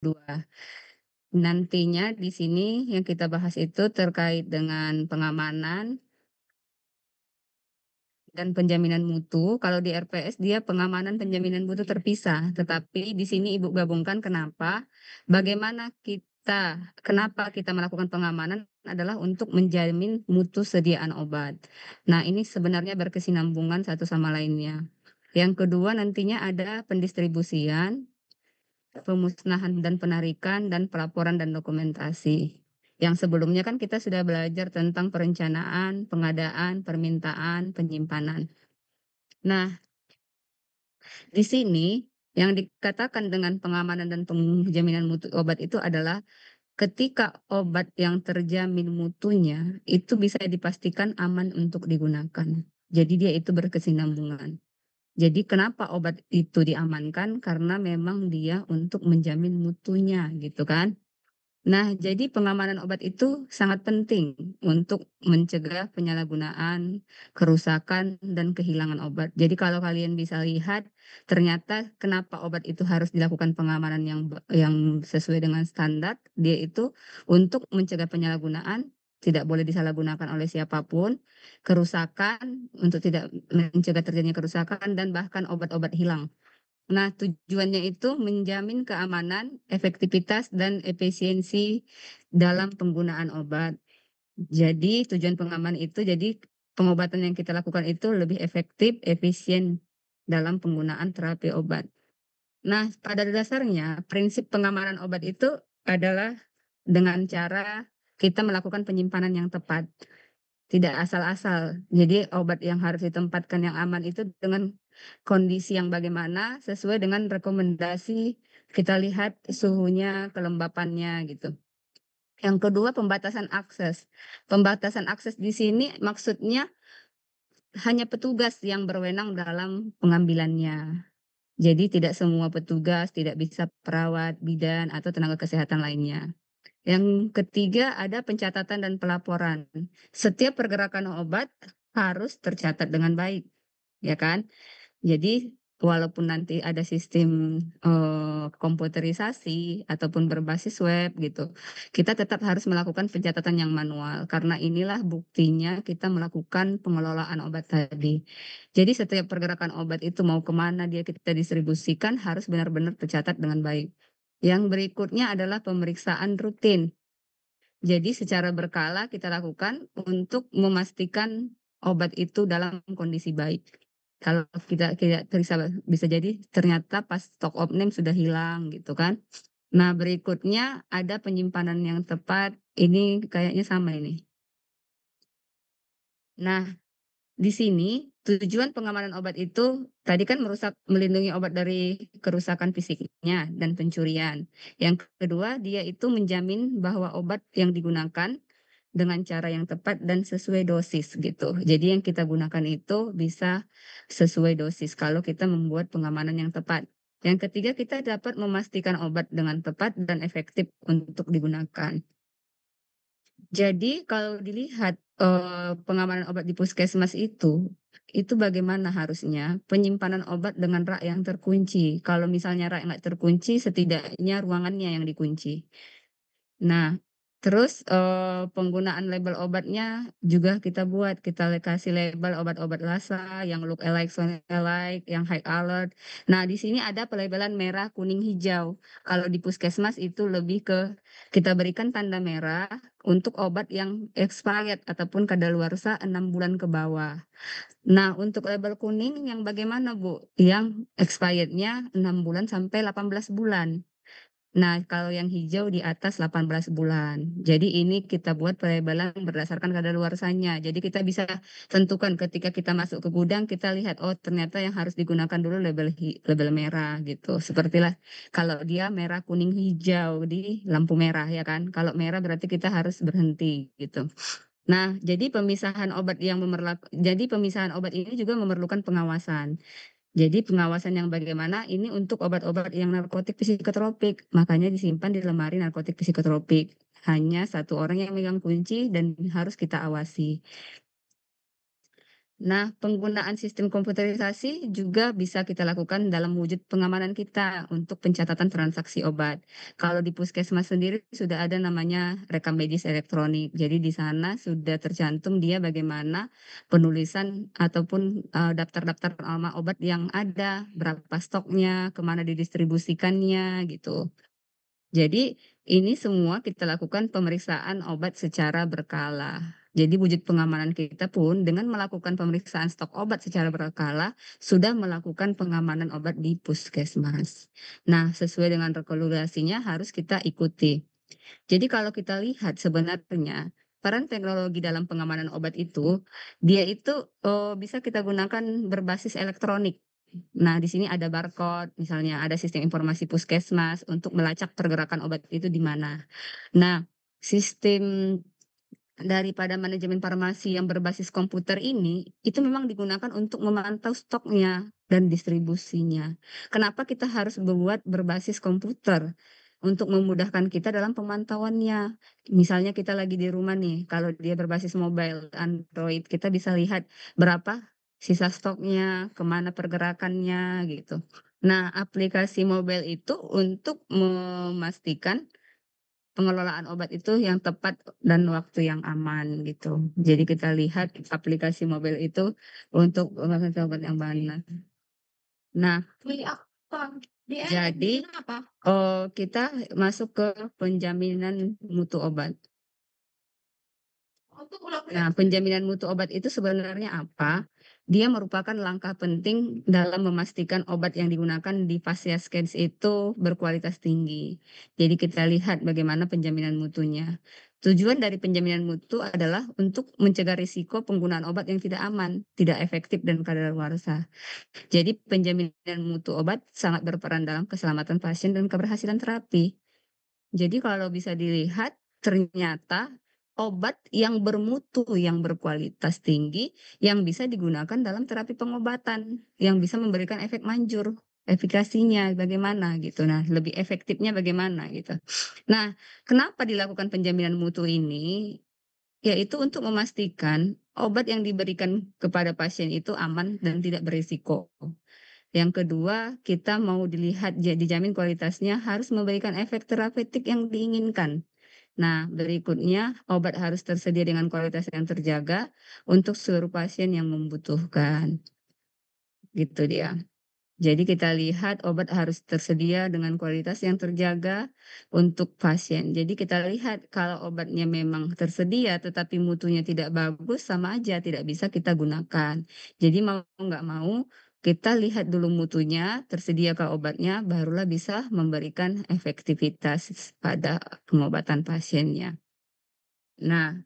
2. Nantinya di sini yang kita bahas itu terkait dengan pengamanan dan penjaminan mutu. Kalau di RPS dia pengamanan penjaminan mutu terpisah, tetapi di sini Ibu gabungkan kenapa? Kenapa kita melakukan pengamanan adalah untuk menjamin mutu sediaan obat. Nah, ini sebenarnya berkesinambungan satu sama lainnya. Yang kedua nantinya ada pendistribusian, pemusnahan dan penarikan, dan pelaporan dan dokumentasi. Yang sebelumnya kan kita sudah belajar tentang perencanaan, pengadaan, permintaan, penyimpanan. Nah, di sini yang dikatakan dengan pengamanan dan penjaminan mutu obat itu adalah ketika obat yang terjamin mutunya itu bisa dipastikan aman untuk digunakan. Jadi dia itu berkesinambungan. Jadi kenapa obat itu diamankan? Karena memang dia untuk menjamin mutunya gitu kan. Nah, jadi pengamanan obat itu sangat penting untuk mencegah penyalahgunaan, kerusakan, dan kehilangan obat. Jadi kalau kalian bisa lihat, ternyata kenapa obat itu harus dilakukan pengamanan yang sesuai dengan standar, dia itu untuk mencegah penyalahgunaan, tidak boleh disalahgunakan oleh siapapun, kerusakan, untuk tidak mencegah terjadinya kerusakan, dan bahkan obat-obat hilang. Nah, tujuannya itu menjamin keamanan, efektivitas, dan efisiensi dalam penggunaan obat. Jadi, tujuan pengaman itu, jadi pengobatan yang kita lakukan itu lebih efektif, efisien dalam penggunaan terapi obat. Nah, pada dasarnya, prinsip pengamanan obat itu adalah dengan cara kita melakukan penyimpanan yang tepat. Tidak asal-asal. Jadi obat yang harus ditempatkan yang aman itu dengan kondisi yang bagaimana sesuai dengan rekomendasi kita lihat suhunya, kelembapannya gitu. Yang kedua pembatasan akses. Pembatasan akses di sini maksudnya hanya petugas yang berwenang dalam pengambilannya. Jadi tidak semua petugas, tidak bisa perawat, bidan, atau tenaga kesehatan lainnya. Yang ketiga ada pencatatan dan pelaporan. Setiap pergerakan obat harus tercatat dengan baik, ya kan? Jadi walaupun nanti ada sistem komputerisasi ataupun berbasis web gitu, kita tetap harus melakukan pencatatan yang manual karena inilah buktinya kita melakukan pengelolaan obat tadi. Jadi setiap pergerakan obat itu mau kemana dia kita distribusikan harus benar-benar tercatat dengan baik. Yang berikutnya adalah pemeriksaan rutin. Jadi secara berkala kita lakukan untuk memastikan obat itu dalam kondisi baik. Kalau kita tidak bisa jadi ternyata pas stok opname sudah hilang gitu kan. Nah, berikutnya ada penyimpanan yang tepat. Ini kayaknya sama ini. Nah, di sini tujuan pengamanan obat itu tadi kan melindungi obat dari kerusakan fisiknya dan pencurian. Yang kedua, dia itu menjamin bahwa obat yang digunakan dengan cara yang tepat dan sesuai dosis gitu. Jadi yang kita gunakan itu bisa sesuai dosis kalau kita membuat pengamanan yang tepat. Yang ketiga, kita dapat memastikan obat dengan tepat dan efektif untuk digunakan. Jadi kalau dilihat pengamanan obat di puskesmas itu bagaimana harusnya penyimpanan obat dengan rak yang terkunci. Kalau misalnya rak nggak terkunci, setidaknya ruangannya yang dikunci. Nah, terus penggunaan label obatnya juga kita buat, kasih label obat-obat LASA yang look alike, sound alike, yang high alert. Nah, di sini ada pelabelan merah, kuning, hijau. Kalau di puskesmas itu lebih ke kita berikan tanda merah untuk obat yang expired ataupun kadaluarsa 6 bulan ke bawah. Nah, untuk label kuning yang bagaimana, Bu? Yang expirednya 6 bulan sampai 18 bulan. Nah, kalau yang hijau di atas 18 bulan. Jadi ini kita buat pelabelan berdasarkan kadaluarsanya. Jadi kita bisa tentukan ketika kita masuk ke gudang, kita lihat, oh ternyata yang harus digunakan dulu label merah gitu. Sepertilah kalau dia merah, kuning, hijau di lampu merah ya kan. Kalau merah berarti kita harus berhenti gitu. Nah, jadi pemisahan obat ini juga memerlukan pengawasan. Jadi pengawasan yang bagaimana ini untuk obat-obat yang narkotik psikotropik, makanya disimpan di lemari narkotik psikotropik. Hanya satu orang yang megang kunci dan harus kita awasi. Nah, penggunaan sistem komputerisasi juga bisa kita lakukan dalam wujud pengamanan kita untuk pencatatan transaksi obat. Kalau di puskesmas sendiri sudah ada namanya rekam medis elektronik. Jadi di sana sudah tercantum dia bagaimana penulisan ataupun daftar-daftar nama obat yang ada, berapa stoknya, kemana didistribusikannya gitu. Jadi ini semua kita lakukan pemeriksaan obat secara berkala. Jadi wujud pengamanan kita pun dengan melakukan pemeriksaan stok obat secara berkala sudah melakukan pengamanan obat di puskesmas. Nah, sesuai dengan rekomendasinya harus kita ikuti. Jadi kalau kita lihat sebenarnya peran teknologi dalam pengamanan obat itu, dia itu bisa kita gunakan berbasis elektronik. Nah, di sini ada barcode, misalnya ada sistem informasi puskesmas untuk melacak pergerakan obat itu di mana. Nah, sistem daripada manajemen farmasi yang berbasis komputer ini, itu memang digunakan untuk memantau stoknya dan distribusinya. Kenapa kita harus membuat berbasis komputer? Untuk memudahkan kita dalam pemantauannya. Misalnya kita lagi di rumah nih, kalau dia berbasis mobile Android, kita bisa lihat berapa sisa stoknya, kemana pergerakannya gitu. Nah, aplikasi mobile itu untuk memastikan pengelolaan obat itu yang tepat dan waktu yang aman gitu. Jadi kita lihat aplikasi mobil itu untuk menggunakan obat yang benar. Nah, Beli apa? Di jadi apa? kita masuk ke penjaminan mutu obat. Oh, tuh kalau Nah, penjaminan mutu obat itu sebenarnya apa? Dia merupakan langkah penting dalam memastikan obat yang digunakan di Fasiaskens itu berkualitas tinggi. Jadi kita lihat bagaimana penjaminan mutunya. Tujuan dari penjaminan mutu adalah untuk mencegah risiko penggunaan obat yang tidak aman, tidak efektif dan kadaluarsa. Jadi penjaminan mutu obat sangat berperan dalam keselamatan pasien dan keberhasilan terapi. Jadi kalau bisa dilihat, ternyata obat yang bermutu, yang berkualitas tinggi, yang bisa digunakan dalam terapi pengobatan, yang bisa memberikan efek manjur, efikasinya bagaimana gitu. Nah, lebih efektifnya bagaimana gitu. Nah, kenapa dilakukan penjaminan mutu ini? Yaitu untuk memastikan obat yang diberikan kepada pasien itu aman dan tidak berisiko. Yang kedua, kita mau dilihat dijamin kualitasnya harus memberikan efek terapeutik yang diinginkan. Nah, berikutnya obat harus tersedia dengan kualitas yang terjaga untuk seluruh pasien yang membutuhkan. Gitu dia. Jadi kita lihat obat harus tersedia dengan kualitas yang terjaga untuk pasien. Jadi kita lihat kalau obatnya memang tersedia tetapi mutunya tidak bagus sama aja tidak bisa kita gunakan. Jadi mau nggak mau kita lihat dulu mutunya, tersediakah obatnya, barulah bisa memberikan efektivitas pada pengobatan pasiennya. Nah,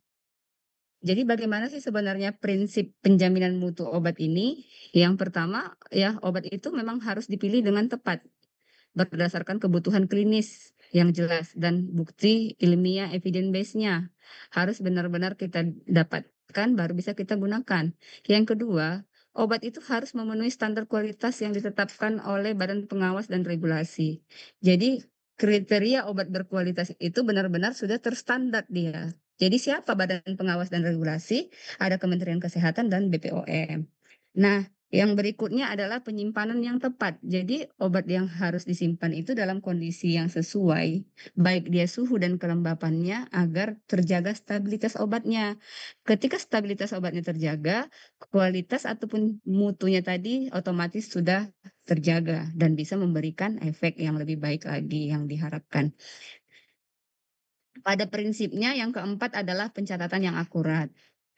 jadi bagaimana sih sebenarnya prinsip penjaminan mutu obat ini? Yang pertama, ya obat itu memang harus dipilih dengan tepat berdasarkan kebutuhan klinis yang jelas dan bukti ilmiah evidence base-nya. Harus benar-benar kita dapatkan baru bisa kita gunakan. Yang kedua, obat itu harus memenuhi standar kualitas yang ditetapkan oleh Badan Pengawas dan Regulasi. Jadi kriteria obat berkualitas itu benar-benar sudah terstandar dia. Jadi siapa Badan Pengawas dan Regulasi? Ada Kementerian Kesehatan dan BPOM. Nah, yang berikutnya adalah penyimpanan yang tepat. Jadi obat yang harus disimpan itu dalam kondisi yang sesuai, baik dia suhu dan kelembapannya agar terjaga stabilitas obatnya. Ketika stabilitas obatnya terjaga, kualitas ataupun mutunya tadi otomatis sudah terjaga dan bisa memberikan efek yang lebih baik lagi yang diharapkan. Pada prinsipnya yang keempat adalah pencatatan yang akurat.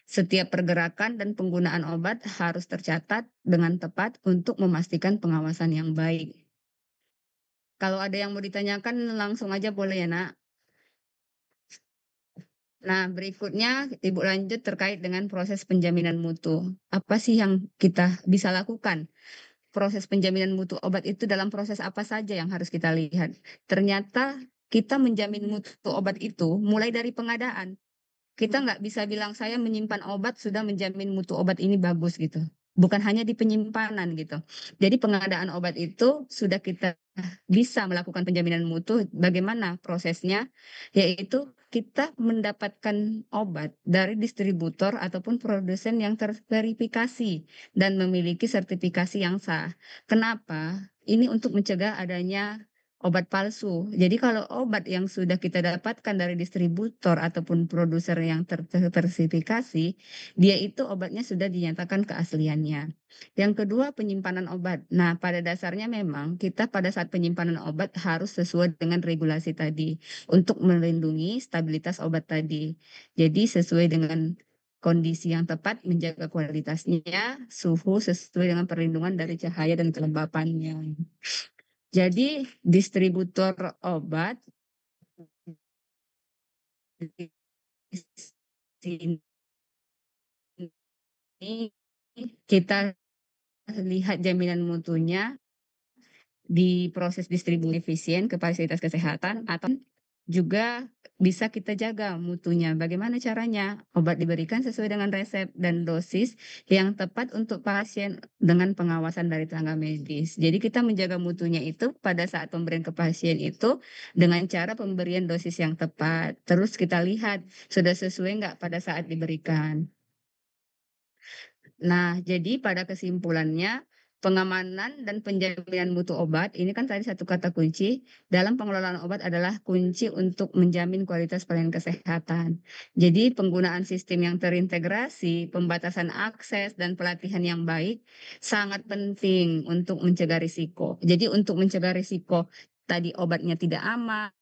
Setiap pergerakan dan penggunaan obat harus tercatat dengan tepat untuk memastikan pengawasan yang baik. Kalau ada yang mau ditanyakan langsung aja boleh ya, Nak. Nah, berikutnya Ibu lanjut terkait dengan proses penjaminan mutu. Apa sih yang kita bisa lakukan? Proses penjaminan mutu obat itu dalam proses apa saja yang harus kita lihat? Ternyata kita menjamin mutu obat itu mulai dari pengadaan. Kita nggak bisa bilang saya menyimpan obat sudah menjamin mutu obat ini bagus gitu. Bukan hanya di penyimpanan gitu. Jadi pengadaan obat itu sudah kita bisa melakukan penjaminan mutu. Bagaimana prosesnya? Yaitu kita mendapatkan obat dari distributor ataupun produsen yang terverifikasi dan memiliki sertifikasi yang sah. Kenapa? Ini untuk mencegah adanya obat palsu. Jadi kalau obat yang sudah kita dapatkan dari distributor ataupun produser yang terverifikasi, dia itu obatnya sudah dinyatakan keasliannya. Yang kedua, penyimpanan obat. Nah, pada dasarnya memang kita pada saat penyimpanan obat harus sesuai dengan regulasi tadi untuk melindungi stabilitas obat tadi. Jadi sesuai dengan kondisi yang tepat, menjaga kualitasnya, suhu sesuai dengan perlindungan dari cahaya dan kelembapannya. Jadi distributor obat di sini kita lihat jaminan mutunya di proses distribusi efisien ke fasilitas kesehatan atau juga bisa kita jaga mutunya. Bagaimana caranya? Obat diberikan sesuai dengan resep dan dosis yang tepat untuk pasien dengan pengawasan dari tenaga medis. Jadi kita menjaga mutunya itu pada saat pemberian ke pasien itu dengan cara pemberian dosis yang tepat. Terus kita lihat sudah sesuai nggak pada saat diberikan. Nah, jadi pada kesimpulannya, pengamanan dan penjaminan mutu obat, ini kan tadi satu kata kunci, dalam pengelolaan obat adalah kunci untuk menjamin kualitas pelayanan kesehatan. Jadi penggunaan sistem yang terintegrasi, pembatasan akses, dan pelatihan yang baik sangat penting untuk mencegah risiko. Jadi untuk mencegah risiko tadi obatnya tidak aman,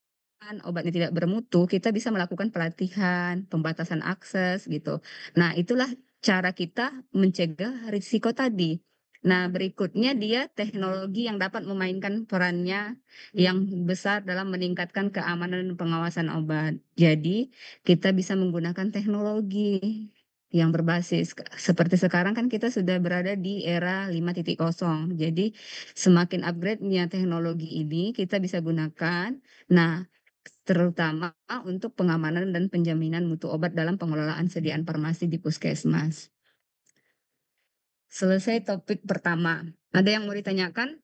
obatnya tidak bermutu, kita bisa melakukan pelatihan, pembatasan akses gitu. Nah, itulah cara kita mencegah risiko tadi. Nah, berikutnya dia teknologi yang dapat memainkan perannya yang besar dalam meningkatkan keamanan dan pengawasan obat. Jadi, kita bisa menggunakan teknologi yang berbasis seperti sekarang kan kita sudah berada di era 5.0. Jadi, semakin upgrade-nya teknologi ini kita bisa gunakan. Nah, terutama untuk pengamanan dan penjaminan mutu obat dalam pengelolaan sediaan farmasi di puskesmas. Selesai topik pertama. Ada yang mau ditanyakan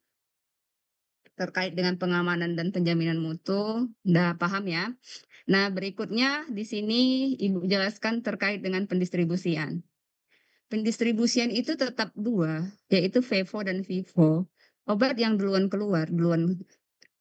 terkait dengan pengamanan dan penjaminan mutu? Udah paham ya? Nah, berikutnya di sini Ibu jelaskan terkait dengan pendistribusian. Pendistribusian itu tetap dua, yaitu FEVO dan VIVO. Obat yang duluan keluar, duluan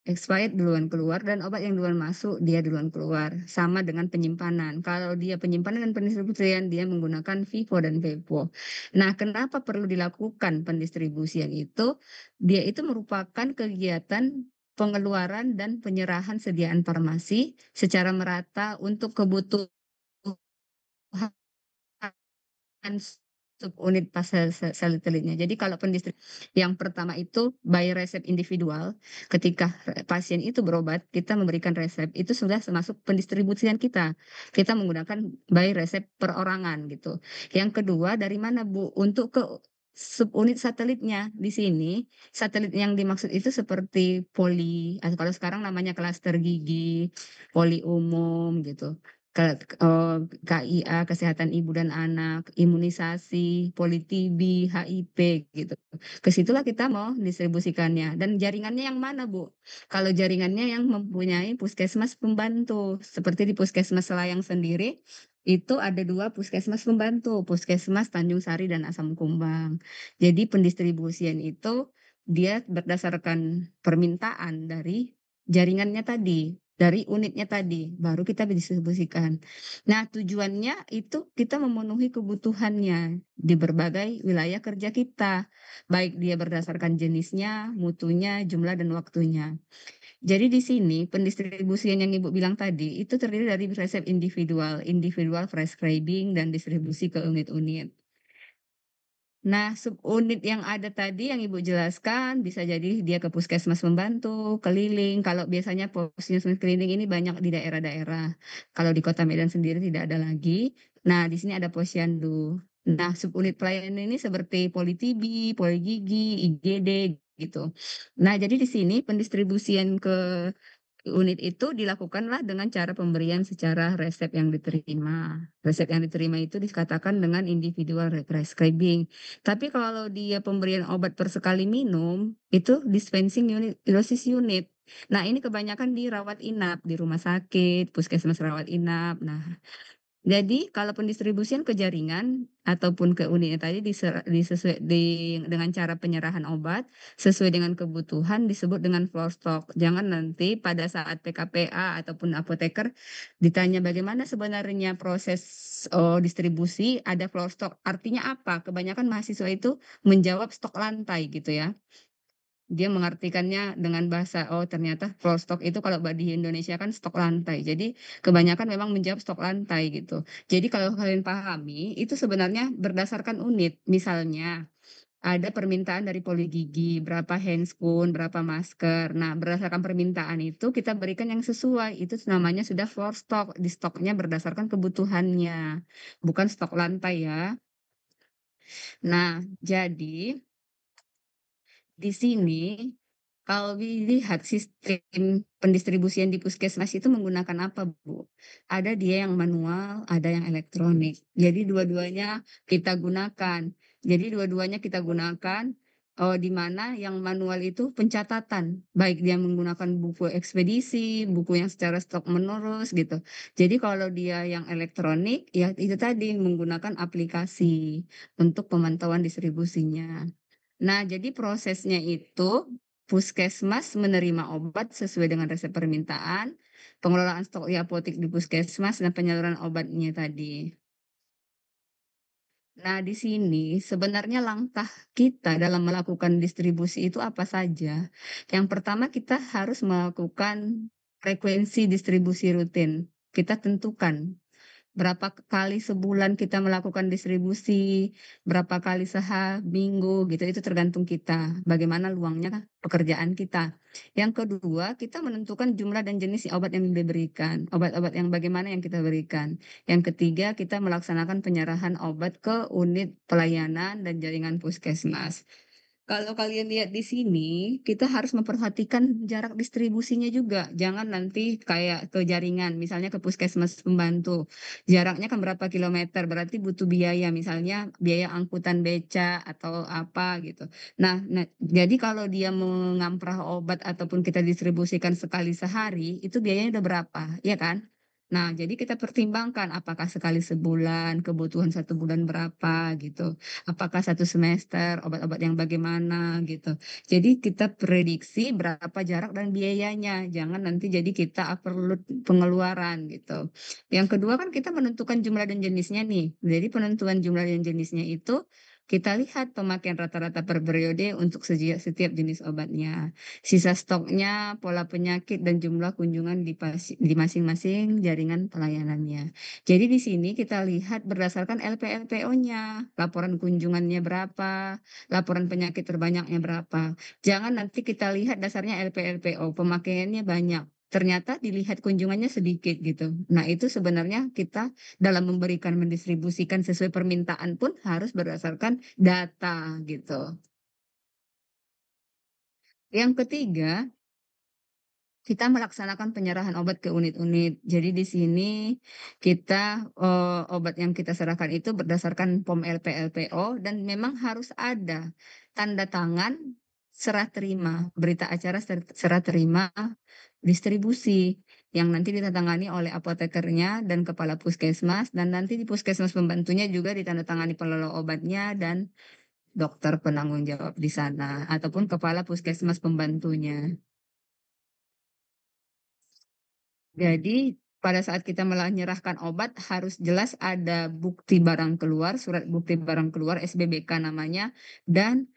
expired duluan keluar dan obat yang duluan masuk dia duluan keluar. Sama dengan penyimpanan. Kalau dia penyimpanan dan pendistribusian dia menggunakan FIFO dan FEVO. Nah, kenapa perlu dilakukan pendistribusian itu? Dia itu merupakan kegiatan pengeluaran dan penyerahan sediaan farmasi secara merata untuk kebutuhan subunit satelitnya. Jadi kalau yang pertama itu by resep individual, ketika pasien itu berobat, kita memberikan resep, itu sudah termasuk pendistribusian kita. Kita menggunakan by resep perorangan gitu. Yang kedua, dari mana Bu? Untuk ke subunit satelitnya di sini, satelit yang dimaksud itu seperti poli, atau kalau sekarang namanya klaster gigi, poli umum gitu. KIA, kesehatan ibu dan anak, imunisasi, poli-TB, HIV gitu. Ke situlah kita mau distribusikannya. Dan jaringannya yang mana, Bu? Kalau jaringannya yang mempunyai puskesmas pembantu, seperti di Puskesmas Selayang sendiri, itu ada dua puskesmas pembantu, Puskesmas Tanjung Sari dan Asam Kumbang. Jadi pendistribusian itu dia berdasarkan permintaan dari jaringannya tadi, dari unitnya tadi, baru kita distribusikan. Nah, tujuannya itu kita memenuhi kebutuhannya di berbagai wilayah kerja kita, baik dia berdasarkan jenisnya, mutunya, jumlah, dan waktunya. Jadi di sini pendistribusian yang Ibu bilang tadi itu terdiri dari resep individual, individual prescribing, dan distribusi ke unit-unit. Nah, subunit yang ada tadi yang Ibu jelaskan bisa jadi dia ke puskesmas membantu, keliling. Kalau biasanya puskesmas keliling ini banyak di daerah-daerah. Kalau di Kota Medan sendiri tidak ada lagi. Nah, di sini ada posyandu. Nah, subunit pelayanan ini seperti poli-TB, poli-gigi, IGD gitu. Nah, jadi di sini pendistribusian ke unit itu dilakukanlah dengan cara pemberian secara resep yang diterima. Resep yang diterima itu dikatakan dengan individual prescribing. Tapi kalau dia pemberian obat per sekali minum, itu dispensing unit, dosis unit. Nah, ini kebanyakan di rawat inap, di rumah sakit, puskesmas rawat inap. Nah, jadi kalau pendistribusian ke jaringan ataupun ke unitnya tadi dengan cara penyerahan obat sesuai dengan kebutuhan disebut dengan floor stock. Jangan nanti pada saat PKPA ataupun apoteker ditanya bagaimana sebenarnya proses distribusi ada floor stock. Artinya apa? Kebanyakan mahasiswa itu menjawab stok lantai gitu ya. Dia mengartikannya dengan bahasa, oh ternyata floor stock itu kalau di Indonesia kan stok lantai. Jadi kebanyakan memang menjawab stok lantai gitu. Jadi kalau kalian pahami, itu sebenarnya berdasarkan unit. Misalnya ada permintaan dari Poligigi, berapa handscoon, berapa masker. Nah, berdasarkan permintaan itu kita berikan yang sesuai. Itu namanya sudah floor stock. Di stoknya berdasarkan kebutuhannya, bukan stok lantai ya. Nah, jadi di sini, kalau dilihat sistem pendistribusian di puskesmas itu menggunakan apa, Bu? Ada dia yang manual, ada yang elektronik. Jadi dua-duanya kita gunakan. Jadi dua-duanya kita gunakan, di mana yang manual itu pencatatan, baik dia menggunakan buku ekspedisi, buku yang secara stok menerus gitu. Jadi kalau dia yang elektronik, ya itu tadi menggunakan aplikasi untuk pemantauan distribusinya. Nah, jadi prosesnya itu puskesmas menerima obat sesuai dengan resep permintaan, pengelolaan stok di apotek di puskesmas, dan penyaluran obatnya tadi. Nah, di sini sebenarnya langkah kita dalam melakukan distribusi itu apa saja? Yang pertama kita harus melakukan frekuensi distribusi rutin. Kita tentukan berapa kali sebulan kita melakukan distribusi, berapa kali minggu gitu, itu tergantung kita, bagaimana luangnya pekerjaan kita. Yang kedua, kita menentukan jumlah dan jenis obat yang diberikan, obat-obat yang bagaimana yang kita berikan. Yang ketiga, kita melaksanakan penyerahan obat ke unit pelayanan dan jaringan puskesmas. Kalau kalian lihat di sini, kita harus memperhatikan jarak distribusinya juga. Jangan nanti kayak ke jaringan, misalnya ke puskesmas pembantu. Jaraknya kan berapa kilometer, berarti butuh biaya, misalnya biaya angkutan beca atau apa gitu. Nah, jadi kalau dia mengamprah obat ataupun kita distribusikan sekali sehari, itu biayanya udah berapa, ya kan? Nah, jadi kita pertimbangkan apakah sekali sebulan, kebutuhan 1 bulan berapa gitu. Apakah 1 semester, obat-obat yang bagaimana gitu. Jadi kita prediksi berapa jarak dan biayanya. Jangan nanti jadi kita overload pengeluaran gitu. Yang kedua kan kita menentukan jumlah dan jenisnya nih. Jadi penentuan jumlah dan jenisnya itu kita lihat pemakaian rata-rata per periode untuk setiap jenis obatnya. Sisa stoknya, pola penyakit, dan jumlah kunjungan di masing-masing jaringan pelayanannya. Jadi di sini kita lihat berdasarkan LPLPO-nya, laporan kunjungannya berapa, laporan penyakit terbanyaknya berapa. Jangan nanti kita lihat dasarnya LPLPO, pemakaiannya banyak. Ternyata dilihat kunjungannya sedikit gitu. Nah, itu sebenarnya kita dalam memberikan mendistribusikan sesuai permintaan pun harus berdasarkan data gitu. Yang ketiga, kita melaksanakan penyerahan obat ke unit-unit. Jadi di sini kita obat yang kita serahkan itu berdasarkan POM LPLPO dan memang harus ada tanda tangan serah terima, berita acara serah terima distribusi yang nanti ditandatangani oleh apotekernya dan kepala puskesmas dan nanti di puskesmas pembantunya juga ditandatangani pengelola obatnya dan dokter penanggung jawab di sana ataupun kepala puskesmas pembantunya. Jadi pada saat kita menyerahkan obat harus jelas ada bukti barang keluar, surat bukti barang keluar SBBK namanya, dan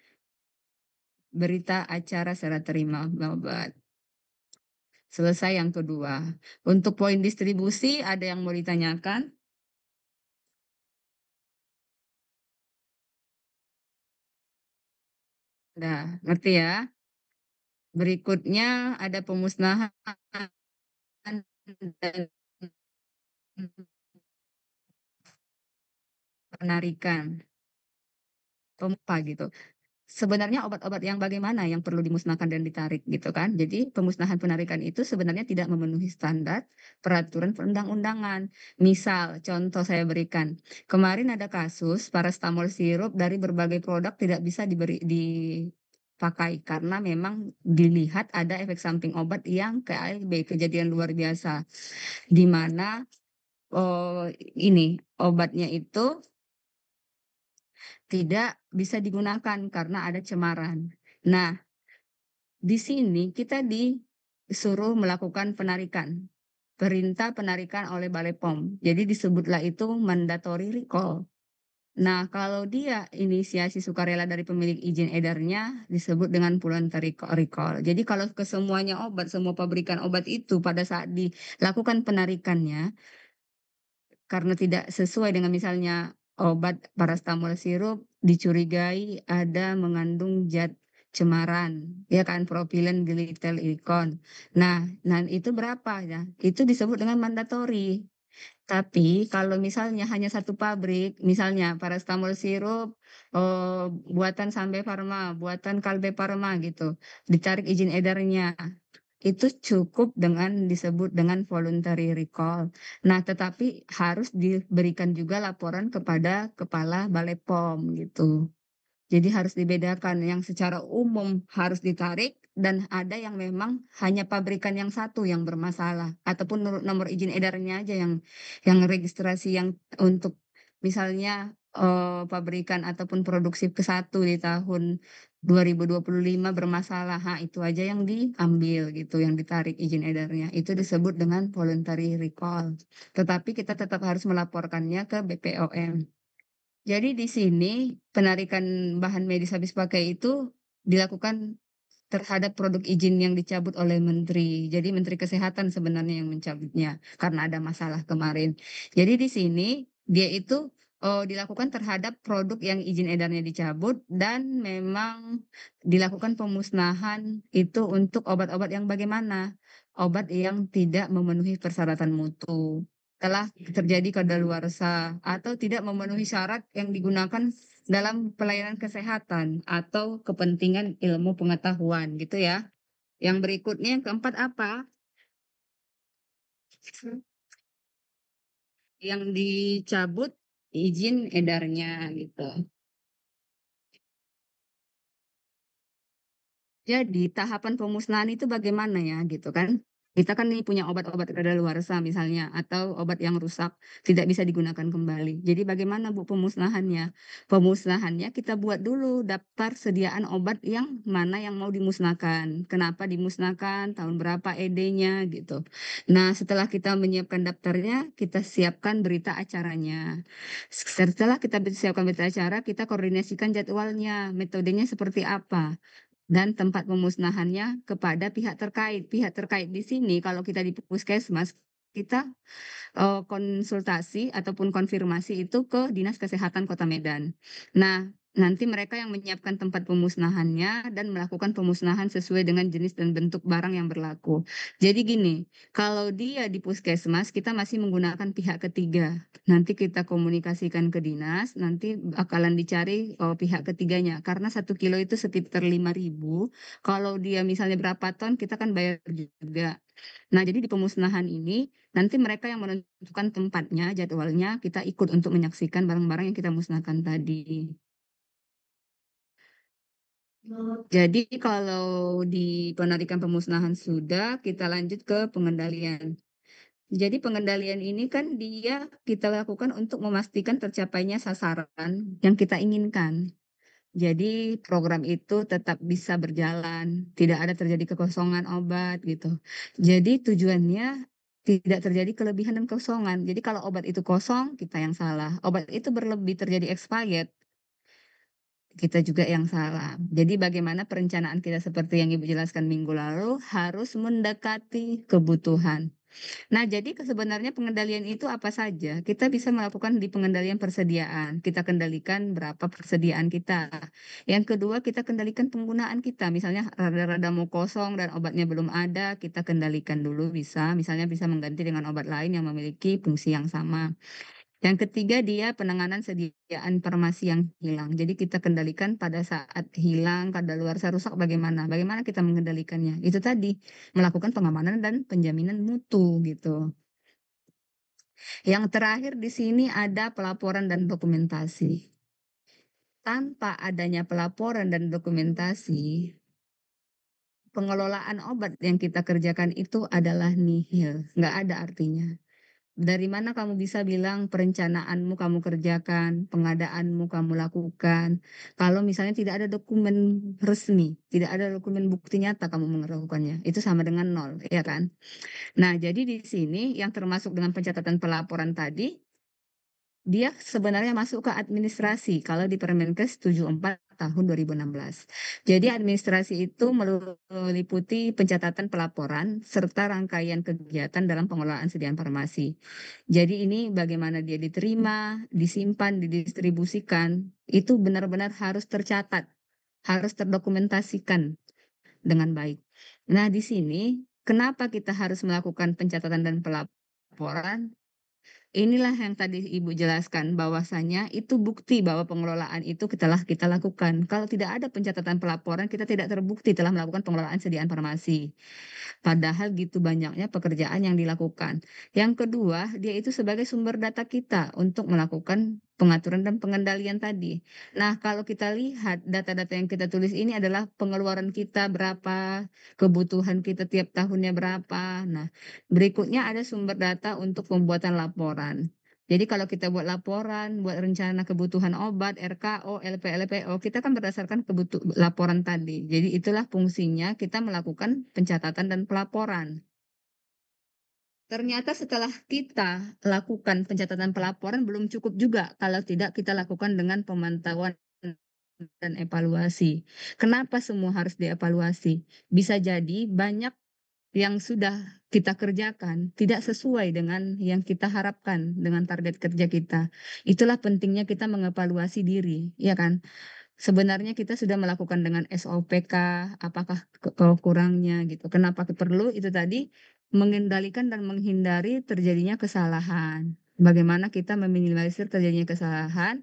berita acara serah terima obat. Selesai yang kedua. Untuk poin distribusi ada yang mau ditanyakan? Nah, ngerti ya? Berikutnya ada pemusnahan dan penarikan. Apa gitu. Sebenarnya obat-obat yang bagaimana yang perlu dimusnahkan dan ditarik gitu kan. Jadi pemusnahan penarikan itu sebenarnya tidak memenuhi standar peraturan perundang-undangan. Misal, contoh saya berikan. Kemarin ada kasus paracetamol sirup dari berbagai produk tidak bisa pakai karena memang dilihat ada efek samping obat yang KALB, kejadian luar biasa, di mana, ini obatnya itu tidak bisa digunakan karena ada cemaran. Nah, di sini kita disuruh melakukan penarikan, perintah penarikan oleh Balai POM. Jadi disebutlah itu mandatory recall. Nah, kalau dia inisiasi sukarela dari pemilik izin edarnya disebut dengan voluntary recall. Jadi kalau ke semuanya obat, semua pabrikan obat itu pada saat dilakukan penarikannya, karena tidak sesuai dengan misalnya obat paracetamol sirup dicurigai ada mengandung zat cemaran, ya kan, propilen glycol. Nah, itu berapa ya? Itu disebut dengan mandatory. Tapi kalau misalnya hanya satu pabrik, misalnya paracetamol sirup buatan Sanbe Farma, buatan Kalbe Farma gitu, ditarik izin edarnya. Itu cukup dengan disebut dengan voluntary recall. Nah, tetapi harus diberikan juga laporan kepada Kepala Balai POM gitu. Jadi harus dibedakan yang secara umum harus ditarik dan ada yang memang hanya pabrikan yang satu yang bermasalah ataupun nomor izin edarnya aja yang registrasi yang untuk misalnya pabrikan ataupun produksi ke satu di tahun 2025 bermasalah, itu aja yang diambil gitu, yang ditarik izin edarnya. Itu disebut dengan voluntary recall. Tetapi kita tetap harus melaporkannya ke BPOM. Jadi di sini penarikan bahan medis habis pakai itu dilakukan terhadap produk izin yang dicabut oleh menteri. Jadi Menteri Kesehatan sebenarnya yang mencabutnya karena ada masalah kemarin. Jadi di sini dia itu dilakukan terhadap produk yang izin edarnya dicabut dan memang dilakukan pemusnahan itu untuk obat-obat yang bagaimana? Obat yang tidak memenuhi persyaratan mutu, telah terjadi kadaluarsa atau tidak memenuhi syarat yang digunakan dalam pelayanan kesehatan atau kepentingan ilmu pengetahuan gitu ya. Yang berikutnya yang keempat apa? Yang dicabut izin edarnya gitu. Jadi tahapan pemusnahan itu bagaimana ya gitu kan? Kita kan nih punya obat-obat kadaluarsa misalnya atau obat yang rusak tidak bisa digunakan kembali. Jadi bagaimana Bu pemusnahannya? Pemusnahannya kita buat dulu daftar sediaan obat yang mana yang mau dimusnahkan. Kenapa dimusnahkan? Tahun berapa ED-nya gitu. Nah, setelah kita menyiapkan daftarnya, kita siapkan berita acaranya. Setelah kita siapkan berita acara, kita koordinasikan jadwalnya, metodenya seperti apa dan tempat pemusnahannya kepada pihak terkait. Pihak terkait di sini kalau kita di puskesmas, kita konsultasi ataupun konfirmasi itu ke Dinas Kesehatan Kota Medan. Nah, nanti mereka yang menyiapkan tempat pemusnahannya dan melakukan pemusnahan sesuai dengan jenis dan bentuk barang yang berlaku. Jadi gini, kalau dia di puskesmas, kita masih menggunakan pihak ketiga. Nanti kita komunikasikan ke dinas, nanti bakalan dicari pihak ketiganya. Karena 1 kilo itu sekitar 5.000. Kalau dia misalnya berapa ton, kita kan bayar juga. Nah, jadi di pemusnahan ini nanti mereka yang menentukan tempatnya, jadwalnya, kita ikut untuk menyaksikan barang-barang yang kita musnahkan tadi. Jadi kalau di penarikan pemusnahan sudah, kita lanjut ke pengendalian. Jadi pengendalian ini kan dia kita lakukan untuk memastikan tercapainya sasaran yang kita inginkan. Jadi program itu tetap bisa berjalan, tidak ada terjadi kekosongan obat gitu. Jadi tujuannya tidak terjadi kelebihan dan kekosongan. Jadi kalau obat itu kosong, kita yang salah. Obat itu berlebih terjadi expired, kita juga yang salah. Jadi bagaimana perencanaan kita seperti yang Ibu jelaskan minggu lalu harus mendekati kebutuhan. Nah, jadi sebenarnya pengendalian itu apa saja? Kita bisa melakukan di pengendalian persediaan. Kita kendalikan berapa persediaan kita. Yang kedua, kita kendalikan penggunaan kita. Misalnya rada-rada mau kosong dan obatnya belum ada, kita kendalikan dulu bisa. Misalnya bisa mengganti dengan obat lain yang memiliki fungsi yang sama. Yang ketiga, dia penanganan sediaan farmasi yang hilang. Jadi kita kendalikan pada saat hilang, kadaluarsa rusak bagaimana? Bagaimana kita mengendalikannya? Itu tadi, melakukan pengamanan dan penjaminan mutu gitu. Yang terakhir di sini ada pelaporan dan dokumentasi. tanpa adanya pelaporan dan dokumentasi, pengelolaan obat yang kita kerjakan itu adalah nihil, nggak ada artinya. Dari mana kamu bisa bilang perencanaanmu kamu kerjakan, pengadaanmu kamu lakukan, kalau misalnya tidak ada dokumen resmi, tidak ada dokumen bukti nyata kamu melakukannya, itu sama dengan nol, ya kan? Nah, jadi di sini yang termasuk dengan pencatatan pelaporan tadi, dia sebenarnya masuk ke administrasi kalau di Permenkes 74 tahun 2016. Jadi administrasi itu meliputi pencatatan pelaporan serta rangkaian kegiatan dalam pengelolaan sediaan farmasi. Jadi ini bagaimana dia diterima, disimpan, didistribusikan, itu benar-benar harus tercatat, harus terdokumentasikan dengan baik. Nah, di sini kenapa kita harus melakukan pencatatan dan pelaporan? Inilah yang tadi Ibu jelaskan bahwasanya itu bukti bahwa pengelolaan itu kita lakukan. Kalau tidak ada pencatatan pelaporan, kita tidak terbukti telah melakukan pengelolaan sediaan farmasi. Padahal gitu banyaknya pekerjaan yang dilakukan. Yang kedua, dia itu sebagai sumber data kita untuk melakukan pengaturan dan pengendalian tadi. Nah, kalau kita lihat data-data yang kita tulis ini adalah pengeluaran kita berapa, kebutuhan kita tiap tahunnya berapa. Nah, berikutnya ada sumber data untuk pembuatan laporan. Jadi kalau kita buat laporan, buat rencana kebutuhan obat, RKO, LPO, kita kan berdasarkan laporan tadi. Jadi itulah fungsinya kita melakukan pencatatan dan pelaporan. Ternyata setelah kita lakukan pencatatan pelaporan belum cukup juga kalau tidak kita lakukan dengan pemantauan dan evaluasi. Kenapa semua harus dievaluasi? Bisa jadi banyak yang sudah kita kerjakan tidak sesuai dengan yang kita harapkan dengan target kerja kita. Itulah pentingnya kita mengevaluasi diri, ya kan? Sebenarnya kita sudah melakukan dengan SOPK, apakah kurangnya gitu. Kenapa perlu itu tadi mengendalikan dan menghindari terjadinya kesalahan. Bagaimana kita meminimalisir terjadinya kesalahan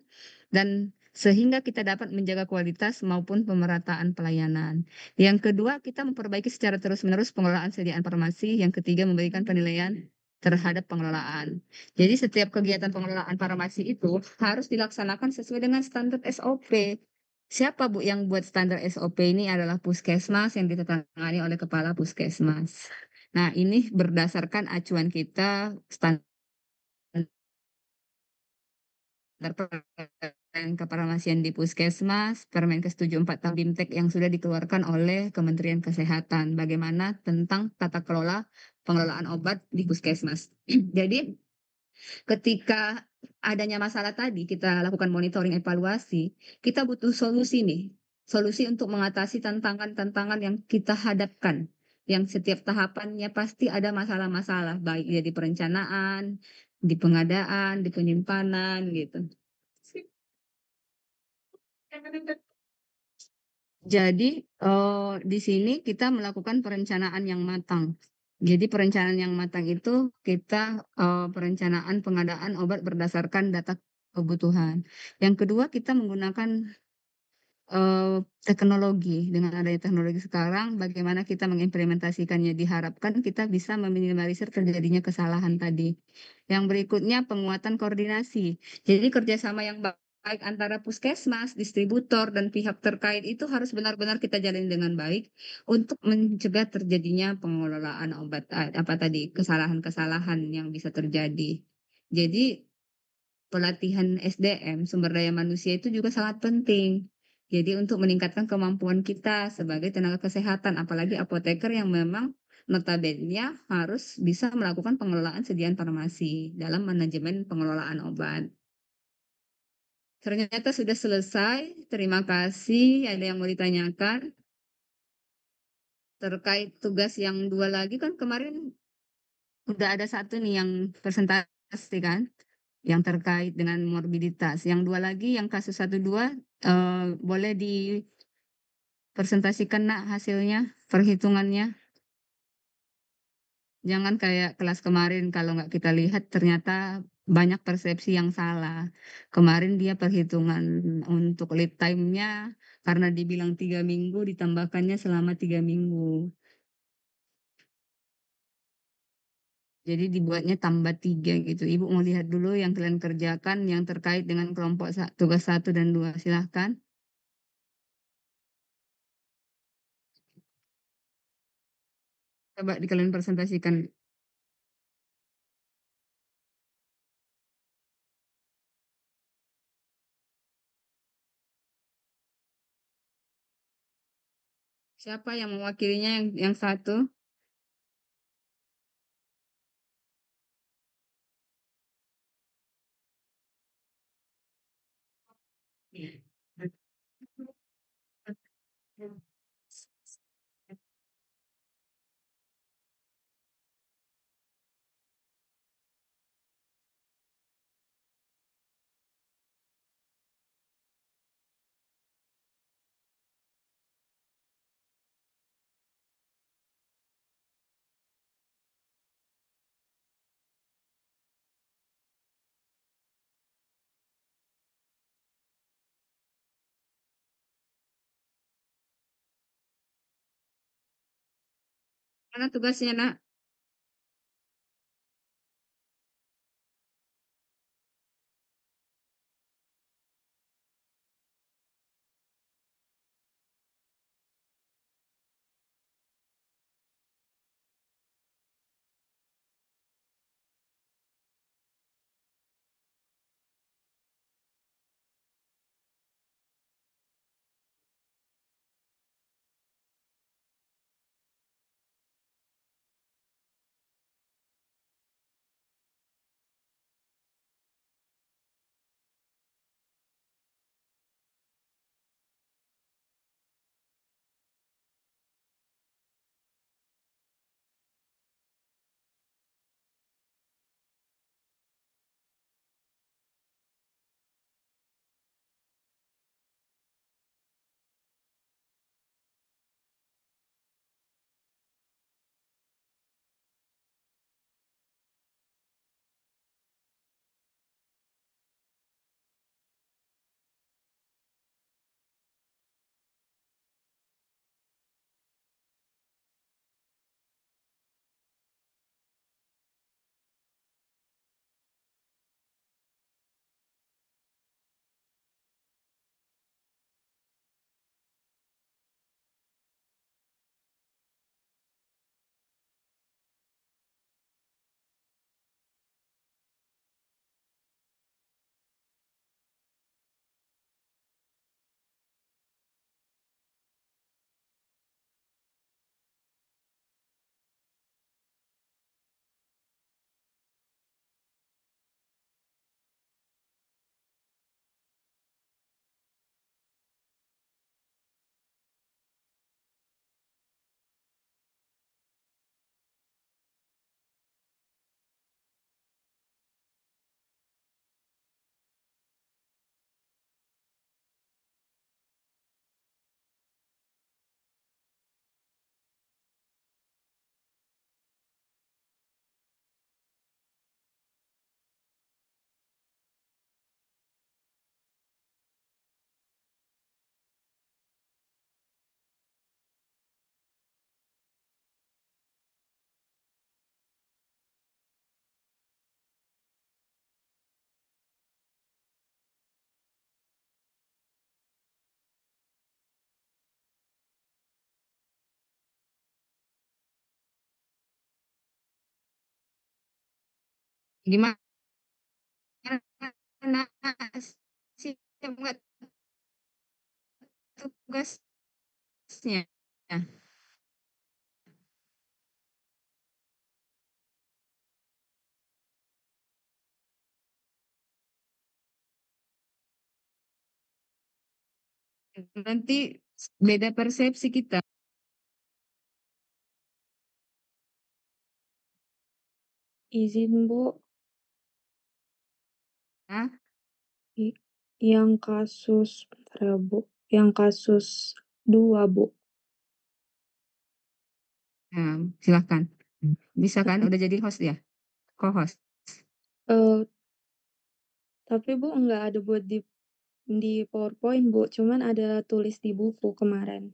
dan sehingga kita dapat menjaga kualitas maupun pemerataan pelayanan. Yang kedua, kita memperbaiki secara terus-menerus pengelolaan sediaan farmasi. Yang ketiga, memberikan penilaian terhadap pengelolaan. Jadi setiap kegiatan pengelolaan farmasi itu harus dilaksanakan sesuai dengan standar SOP. Siapa Bu yang buat standar SOP ini adalah Puskesmas yang ditandatangani oleh Kepala Puskesmas. Nah, ini berdasarkan acuan kita standar pelayanan kefarmasian di Puskesmas, Permenkes 74 tahun BIMTEK yang sudah dikeluarkan oleh Kementerian Kesehatan. Bagaimana tentang tata kelola pengelolaan obat di Puskesmas. Jadi, ketika adanya masalah tadi, kita lakukan monitoring evaluasi, kita butuh solusi nih. Solusi untuk mengatasi tantangan-tantangan yang kita hadapkan. Yang setiap tahapannya pasti ada masalah-masalah, baik dia di perencanaan, di pengadaan, di penyimpanan, gitu. Jadi di sini kita melakukan perencanaan yang matang. Jadi perencanaan yang matang itu kita perencanaan pengadaan obat berdasarkan data kebutuhan. Yang kedua kita menggunakan teknologi. Dengan adanya teknologi sekarang, bagaimana kita mengimplementasikannya diharapkan kita bisa meminimalisir terjadinya kesalahan tadi. Yang berikutnya penguatan koordinasi. Jadi kerjasama yang baik antara puskesmas, distributor, dan pihak terkait itu harus benar-benar kita jalin dengan baik untuk mencegah terjadinya pengelolaan obat apa tadi kesalahan-kesalahan yang bisa terjadi. Jadi pelatihan SDM, sumber daya manusia itu juga sangat penting. Jadi untuk meningkatkan kemampuan kita sebagai tenaga kesehatan, apalagi apoteker yang memang notabene harus bisa melakukan pengelolaan sediaan farmasi dalam manajemen pengelolaan obat. Ternyata sudah selesai. Terima kasih. Ada yang mau ditanyakan terkait tugas yang dua lagi kan kemarin udah ada satu nih yang presentasi kan? Yang terkait dengan morbiditas. Yang dua lagi, yang kasus 1-2, boleh dipresentasikan nak hasilnya, perhitungannya. Jangan kayak kelas kemarin kalau nggak kita lihat ternyata banyak persepsi yang salah. Kemarin dia perhitungan untuk lead time-nya karena dibilang 3 minggu ditambahkannya selama 3 minggu. Jadi dibuatnya tambah 3 gitu. Ibu mau lihat dulu yang kalian kerjakan yang terkait dengan kelompok tugas 1 dan 2. Silahkan. Coba kalian presentasikan. Siapa yang mewakilinya yang satu? Mana tugasnya, Nak? Gimana, Nak? Siap nggak tugasnya? Nanti beda persepsi kita. Izin Bu, Nah, i- yang kasus, bentar ya Bu, yang kasus 2 Bu. nah, silahkan. Bisa kan? Udah jadi host ya? Co-host. Eh, tapi Bu nggak ada buat di PowerPoint Bu, cuman ada tulis di buku kemarin.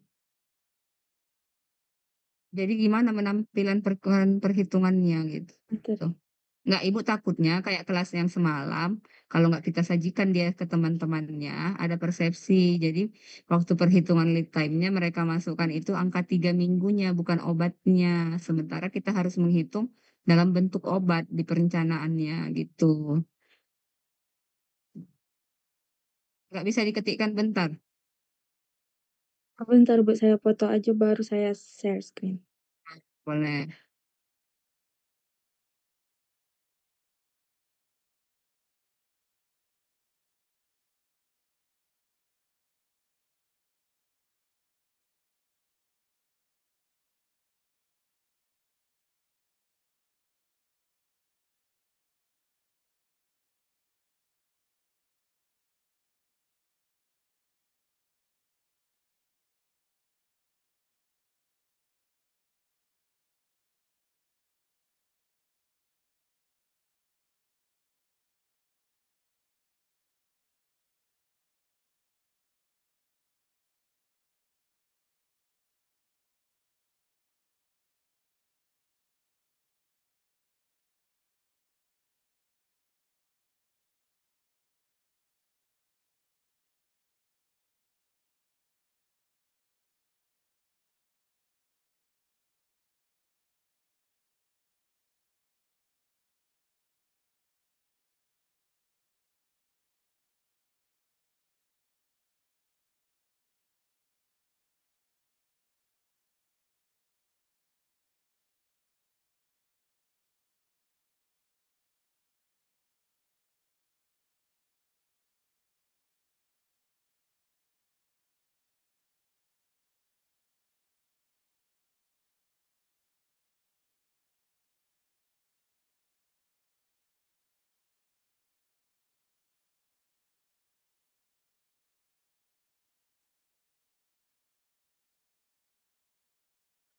Jadi gimana penampilan perhitungannya gitu. Bentar. Nggak, ibu takutnya kayak kelas yang semalam, kalau nggak kita sajikan dia ke teman-temannya, ada persepsi. Jadi waktu perhitungan lead time-nya mereka masukkan itu angka 3 minggunya, bukan obatnya. Sementara kita harus menghitung dalam bentuk obat di perencanaannya gitu. Nggak bisa diketikkan bentar. Bentar Bu, saya foto aja baru saya share screen. Boleh.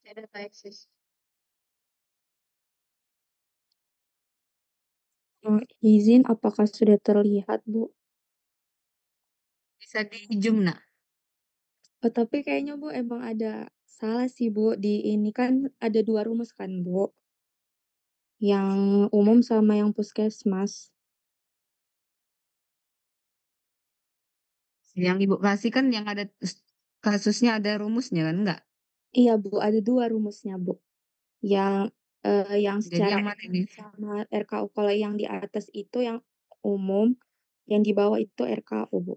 Ada Texas. Izin apakah sudah terlihat Bu? Bisa di zoom nak. Oh, tapi kayaknya Bu emang ada salah sih Bu, di ini kan ada 2 rumus kan Bu, yang umum sama yang puskesmas. Yang ibu kasih kan yang ada kasusnya ada rumusnya kan enggak? Iya Bu, ada 2 rumusnya Bu, yang, yang Jadi secara yang mana umum ini? sama RKU. Kalau yang di atas itu yang umum, yang di bawah itu RKU Bu.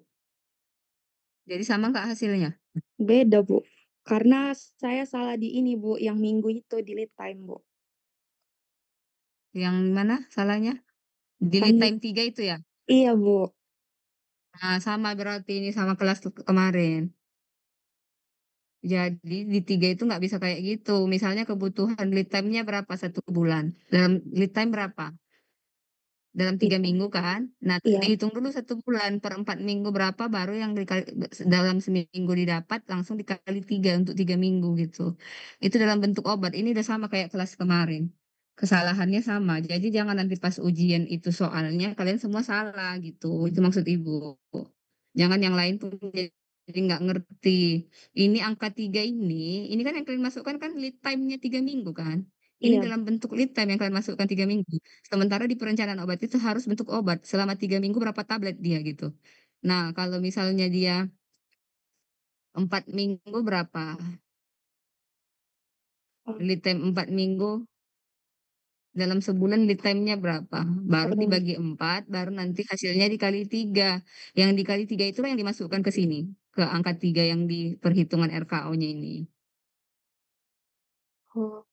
Jadi sama nggak hasilnya? Beda Bu, karena saya salah di ini Bu, yang minggu itu di lead time Bu. Yang mana salahnya? Kan Delete time 3 itu ya? iya Bu. Nah, sama berarti ini sama kelas kemarin. Jadi di 3 itu nggak bisa kayak gitu. Misalnya kebutuhan lead time-nya berapa 1 bulan? Dalam lead time berapa? Dalam 3 minggu kan? Nah, Iya, dihitung dulu 1 bulan per 4 minggu berapa, baru yang dikali, dalam seminggu didapat langsung dikali 3 untuk 3 minggu gitu. Itu dalam bentuk obat. Ini udah sama kayak kelas kemarin. Kesalahannya sama. Jadi jangan nanti pas ujian itu soalnya kalian semua salah gitu. Itu maksud ibu. Jangan yang lain pun jadi nggak ngerti. Ini angka 3 ini kan yang kalian masukkan kan lead time-nya 3 minggu kan? Ini iya. dalam bentuk lead time yang kalian masukkan 3 minggu. Sementara di perencanaan obat itu harus bentuk obat. Selama 3 minggu berapa tablet dia gitu. Nah, kalau misalnya dia 4 minggu berapa? Oh, Lead time 4 minggu. Dalam sebulan lead time-nya berapa? Baru oh, dibagi 4, baru nanti hasilnya dikali 3. Yang dikali 3 itulah yang dimasukkan ke sini. Ke angka 3 yang di perhitungan RKO-nya ini. oh.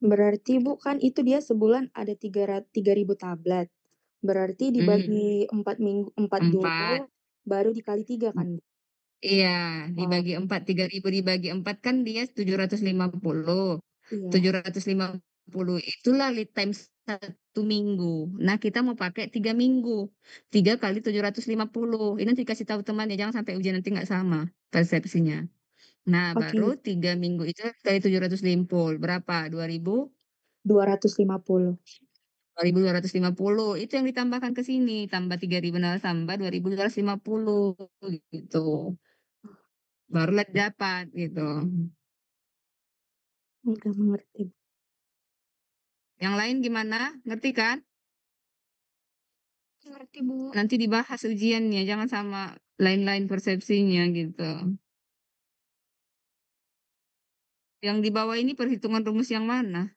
Berarti Bu kan itu dia sebulan ada 3.000 tablet. Berarti Hmm, dibagi 4 minggu 4 dulu, 4. baru dikali 3 kan Bu? Iya, Oh, dibagi 4, 3.000 dibagi 4 kan dia 750. iya. 750 itulah lead time 1 minggu. Nah, kita mau pakai 3 minggu. 3 kali 750. Ini nanti kasih tahu temannya, jangan sampai ujian nanti nggak sama persepsinya. Nah, baru Oke, 3 minggu itu kali 750. Berapa? 2.000? 250. 2.250. Itu yang ditambahkan ke sini. Tambah 3.000, nah, tambah 2.250 gitu. Barulah dapat gitu. Udah mengerti. Yang lain gimana? Ngerti kan? Ngerti, Bu. Nanti dibahas ujiannya, jangan sama lain-lain persepsinya gitu. Yang di bawah ini perhitungan rumus yang mana?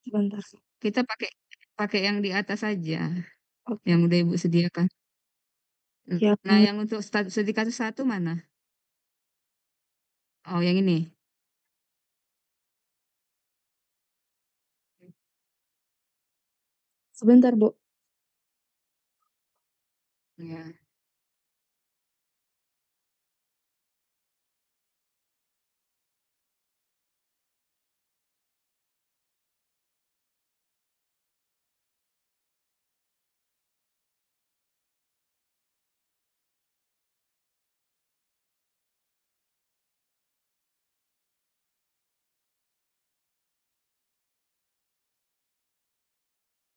Sebentar. Kita pakai pakai yang di atas saja, Oke. yang udah Ibu sediakan. Yang Nah, yang untuk studi kasus satu mana? Oh, yang ini. sebentar, Bu. Ya.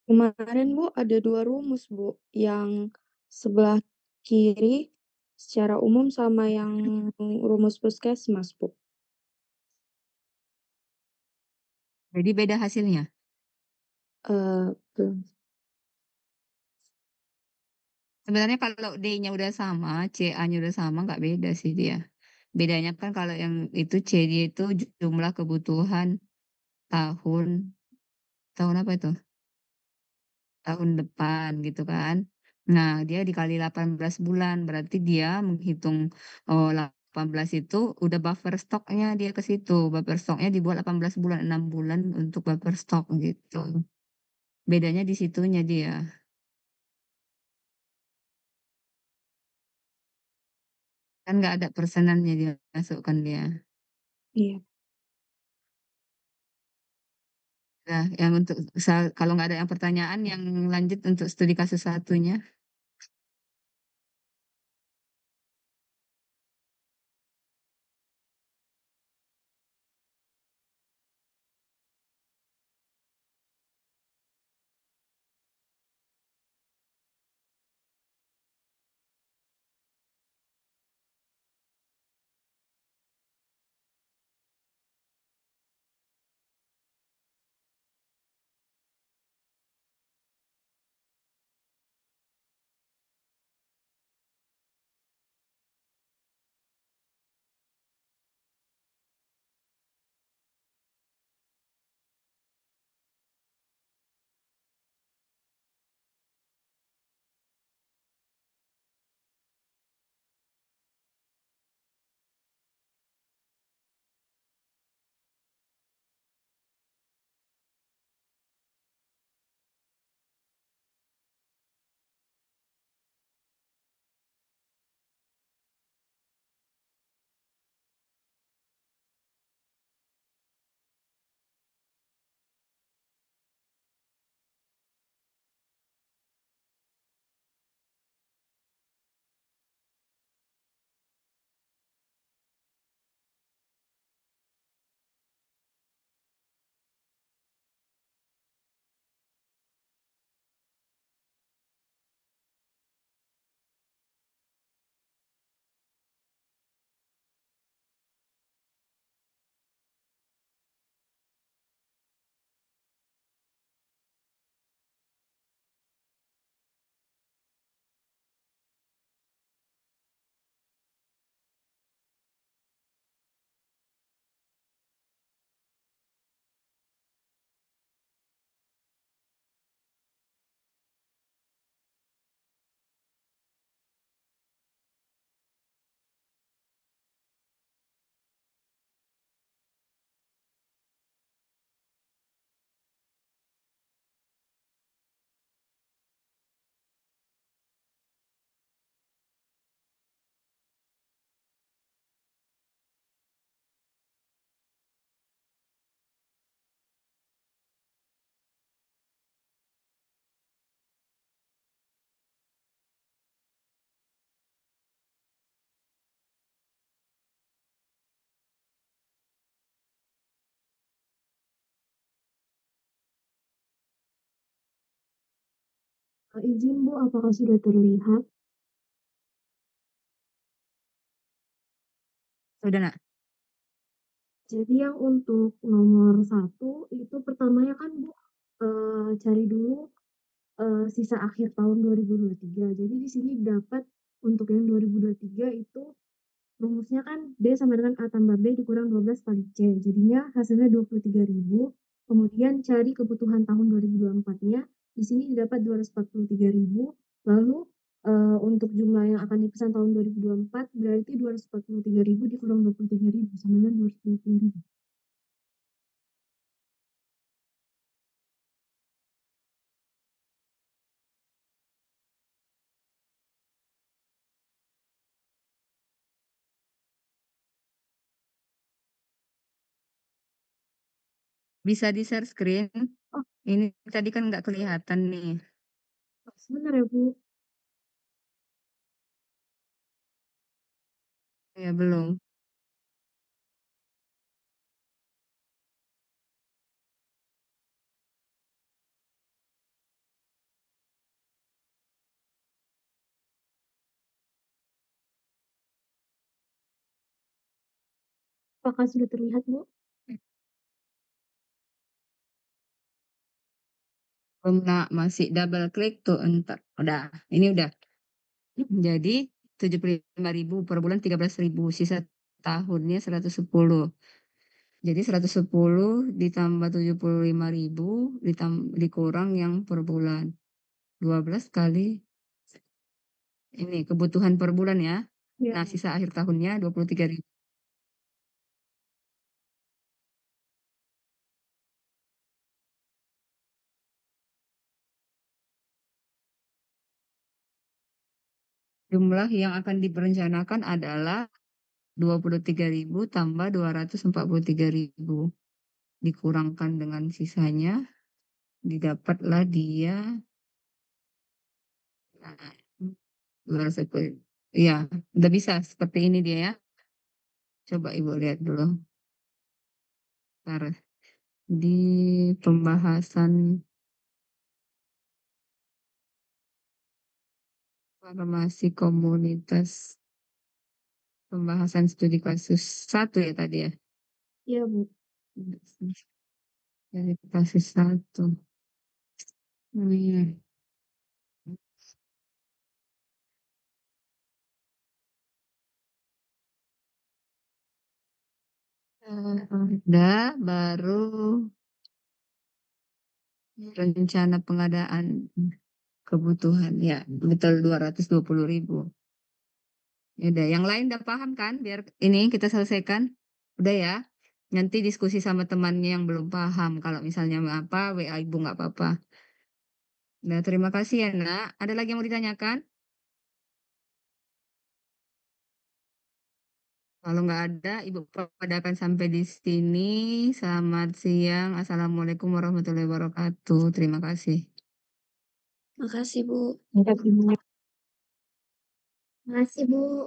Kemarin, Bu, ada 2 rumus, Bu, yang sebelah kiri secara umum sama yang rumus puskesmas, Bu. Jadi beda hasilnya. Belum. Sebenarnya kalau D-nya udah sama, CA-nya udah sama, nggak beda sih dia. Bedanya kan kalau yang itu C dia itu jumlah kebutuhan tahun tahun apa itu? Tahun depan gitu kan. Nah, dia dikali 18 bulan, berarti dia menghitung 18 itu udah buffer stoknya dia ke situ. Buffer stoknya dibuat 18 bulan, 6 bulan untuk buffer stok gitu. Bedanya di situnya dia. Kan nggak ada persenannya dia masukkan dia. Iya. Nah, yang untuk kalau nggak ada yang pertanyaan, yang lanjut untuk studi kasus satunya. Izin Bu, apakah sudah terlihat? Sudah, nak? Jadi yang untuk nomor satu itu pertamanya kan Bu, cari dulu, sisa akhir tahun 2023. Jadi di sini dapat untuk yang 2023 itu rumusnya kan D sama dengan A tambah B dikurang 12 kali C, jadinya hasilnya 23.000. Kemudian cari kebutuhan tahun 2024-nya, di sini didapat 243.000. Lalu, untuk jumlah yang akan dipesan tahun 2024 berarti 243.000 dikurang 23.000 sama dengan 220.000. Bisa di-share screen? Oh, Ini tadi kan nggak kelihatan nih. sebentar ya Bu. Ya belum. Apakah sudah terlihat Bu? Belum nak, masih double klik tuh entar. Udah, ini udah. Jadi 75.000 per bulan 13.000, sisa tahunnya 110. Jadi 110 ditambah 75.000 dikurang yang per bulan. 12 kali ini kebutuhan per bulan ya. Iya. Nah, sisa akhir tahunnya 23.000. Jumlah yang akan diperencanakan adalah 23.000 tambah 243.000. Dikurangkan dengan sisanya, didapatlah dia. Nah, 210. Iya, udah bisa seperti ini dia ya. Coba Ibu lihat dulu. Ntar di pembahasan farmasi komunitas, pembahasan studi kasus satu ya tadi ya. Iya Bu. Dari kasus satu. Hmm. Ada baru rencana pengadaan kebutuhan ya betul 220.000. Ya udah, yang lain udah paham kan? Biar ini kita selesaikan. Udah ya. Nanti diskusi sama temannya yang belum paham. Kalau misalnya apa, WA Ibu nggak apa-apa. Nah, terima kasih ya, Nak. Ada lagi yang mau ditanyakan? Kalau nggak ada, Ibu padakan sampai di sini. Selamat siang. Assalamualaikum warahmatullahi wabarakatuh. Terima kasih. Makasih Bu. Makasih Bu. Makasih Bu.